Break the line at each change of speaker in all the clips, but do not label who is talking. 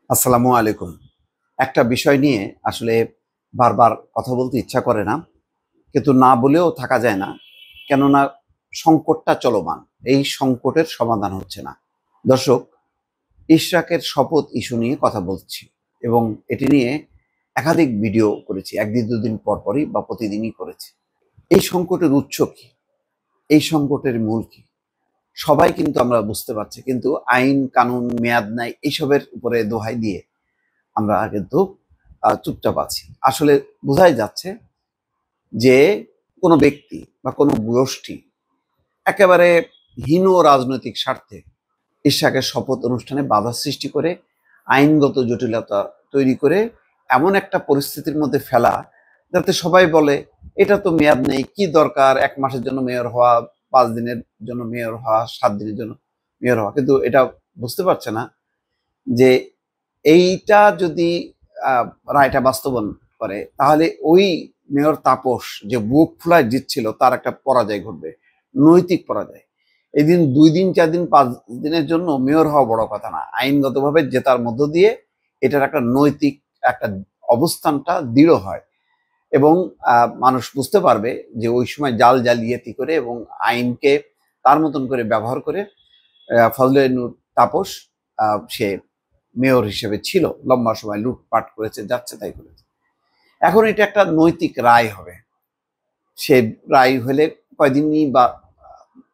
আসসালামু আলাইকুম। একটা বিষয় নিয়ে আসলে বারবার কথা বলতে ইচ্ছা করে না, কিন্তু না বলেও থাকা যায় না। কেননা সংকটটা চলমান। এই সংকটের সমাধান হচ্ছে না। দর্শক, ইশরাকের শপথ ইস্যু নিয়ে কথা বলছি এবং এটি নিয়ে একাধিক ভিডিও করেছি। একদিন দুদিন পর পরই বা প্রতিদিনই করেছি। এই সংকটের উৎস কি? এই সংকটের মূল কি? সবাই কিন্তু আমরা বুঝতে পারছি, কিন্তু আইন কানুন মেয়াদ নাই এইসবের উপরে দোহাই দিয়ে আমরা কিন্তু চুপচাপ আছি। আসলে বোঝাই যাচ্ছে যে কোনো ব্যক্তি বা কোনো গোষ্ঠী একেবারে হীন রাজনৈতিক স্বার্থে ইশরাকের শপথ অনুষ্ঠানে বাধা সৃষ্টি করে আইনগত জটিলতা তৈরি করে এমন একটা পরিস্থিতির মধ্যে ফেলা, যাতে সবাই বলে এটা তো মেয়াদ নেই, কি দরকার 1 মাসের জন্য মেয়র হওয়া, 5 দিনের জন্য মেয়র হওয়া, 7 দিনের জন্য মেয়র হওয়া। কিন্তু এটা বুঝতে পারছে না যে এইটা যদি রায়টা বাস্তবায়ন করে, তাহলে ওই মেয়র তাপস যে বুক ফুলায় জিতছিল তার একটা পরাজয় ঘটবে, নৈতিক পরাজয়। এই দিন 2 দিন 4 দিন 5 দিনের জন্য মেয়র হওয়া বড় কথা না, আইনগতভাবে জেতার মধ্য দিয়ে এটার একটা নৈতিক একটা অবস্থানটা দৃঢ় হয় এবং মানুষ বুঝতে পারবে যে ওই সময় জাল জালিয়াতি করে এবং আইনকে তার মতন করে ব্যবহার করে ফজলে নূর তাপস সে মেয়র হিসেবে ছিল, লম্বা সময় লুটপাট করেছে, যাচ্ছে তাই করেছে। এখন এটা একটা নৈতিক রায় হবে। সে রায় হলে কয়দিনই বা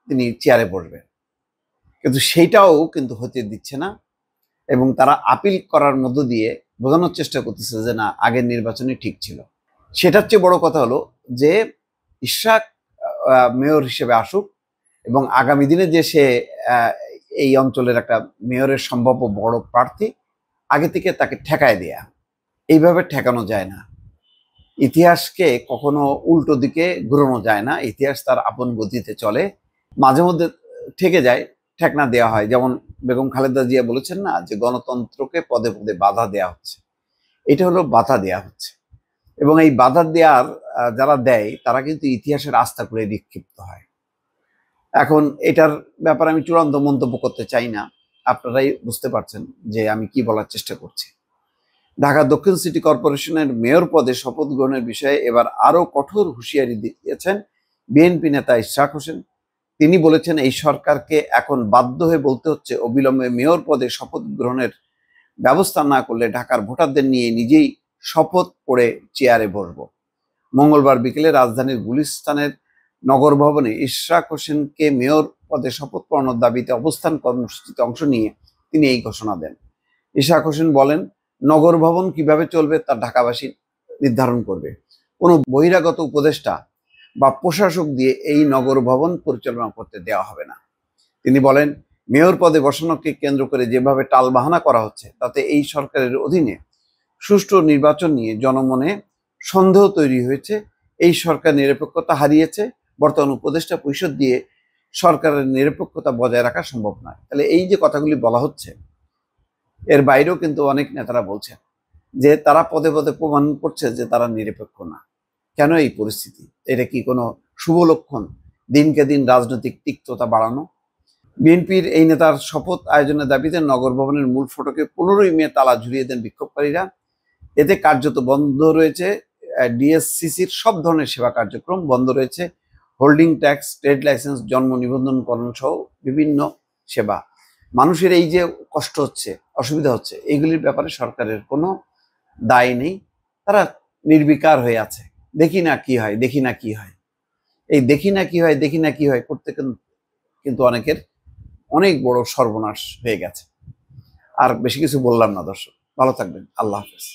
তিনি চেয়ারে বসবেন, কিন্তু সেইটাও কিন্তু হতে দিচ্ছে না এবং তারা আপিল করার মধ্য দিয়ে বোঝানোর চেষ্টা করতেছে যে না, আগের নির্বাচনই ঠিক ছিল। সেটার চেয়ে বড় কথা হলো যে ইশরাক মেয়র হিসেবে আসুক এবং আগামী দিনে যে সে এই অঞ্চলের একটা মেয়রের সম্ভাব্য বড় প্রার্থী, আগে থেকে তাকে ঠেকায় দেয়া। এইভাবে ঠেকানো যায় না। ইতিহাসকে কখনো উল্টো দিকে ঘুরানো যায় না। ইতিহাস তার আপন গতিতে চলে, মাঝে মধ্যে ঠেকে যায়, ঠেকনা দেওয়া হয়। যেমন বেগম খালেদা জিয়া বলেছেন না যে গণতন্ত্রকে পদে পদে বাধা দেয়া হচ্ছে। এটা হলো বাধা দেয়া হচ্ছে এবং এই বাধা দেওয়ার যারা দেয় তারা কিন্তু ইতিহাসের আস্থা করে বিক্ষিপ্ত হয়। এখন এটার ব্যাপারে আমি চূড়ান্ত মন্তব্য করতে চাই না, আপনারাই বুঝতে পারছেন যে আমি কি বলার চেষ্টা করছি। ঢাকা দক্ষিণ সিটি কর্পোরেশনের মেয়র পদে শপথ গ্রহণের বিষয়ে এবার আরো কঠোর হুঁশিয়ারি দিয়েছেন বিএনপি নেতা ইশরাক হোসেন। তিনি বলেছেন, এই সরকারকে এখন বাধ্য হয়ে বলতে হচ্ছে অবিলম্বে মেয়র পদে শপথ গ্রহণের ব্যবস্থা না করলে ঢাকার ভোটারদের নিয়ে নিজেই শপথ করে চেয়ারে বসব। মঙ্গলবার বিকেলে রাজধানীর গুলিস্তানের নগর ভবনে ইশরাক হোসেনকে মেয়র পদে শপথ পড়ানোর দাবিতে অবস্থান কর্মসূচিতে অংশ নিয়ে তিনি এই ঘোষণা দেন। ইশরাক হোসেন বলেন, নগর ভবন কিভাবে চলবে তা ঢাকাবাসী নির্ধারণ করবে। কোনো বহিরাগত উপদেষ্টা বা প্রশাসক দিয়ে এই নগর ভবন পরিচালনা করতে দেওয়া হবে না। তিনি বলেন, মেয়র পদে বসানোকে কেন্দ্র করে যেভাবে টালবাহানা করা হচ্ছে তাতে এই সরকারের অধীনে সুষ্ঠু নির্বাচন নিয়ে জনমনে সন্দেহ তৈরি হয়েছে। এই সরকার নিরপেক্ষতা হারিয়েছে। বর্তমান উপদেষ্টা পরিষদ দিয়ে সরকারের নিরপেক্ষতা বজায় রাখা সম্ভব নয়। তাহলে এই যে কথাগুলি বলা হচ্ছে, এর বাইরেও কিন্তু অনেক নেতারা বলছেন যে তারা পদে পদে প্রমাণ করছে যে তারা নিরপেক্ষ না। কেন এই পরিস্থিতি? এটা কি কোনো শুভ লক্ষণ? দিনকে দিন রাজনৈতিক তিক্ততা বাড়ানো। বিএনপির এই নেতার শপথ আয়োজনের দাবিতে নগর ভবনের মূল ফটকে 15ই মে তালা ঝুলিয়ে দেন বিক্ষোভকারীরা। এতে কার্যত বন্ধ রয়েছে ডিএসসিসির সব ধরনের সেবা কার্যক্রম, বন্ধ রয়েছে হোল্ডিং ট্যাক্স, ট্রেড লাইসেন্স, জন্ম নিবন্ধনকরণ সহ বিভিন্ন সেবা। মানুষের এই যে কষ্ট হচ্ছে, অসুবিধা হচ্ছে, এইগুলির ব্যাপারে সরকারের কোনো দায় নেই। তারা নির্বিকার হয়ে আছে, দেখি না কি হয়, দেখি না কি হয়। এই দেখি না কি হয়, দেখি না কি হয় করতে কিন্তু অনেকের অনেক বড় সর্বনাশ হয়ে গেছে। আর বেশি কিছু বললাম না দর্শক, ভালো থাকবেন, আল্লাহ হাফেজ।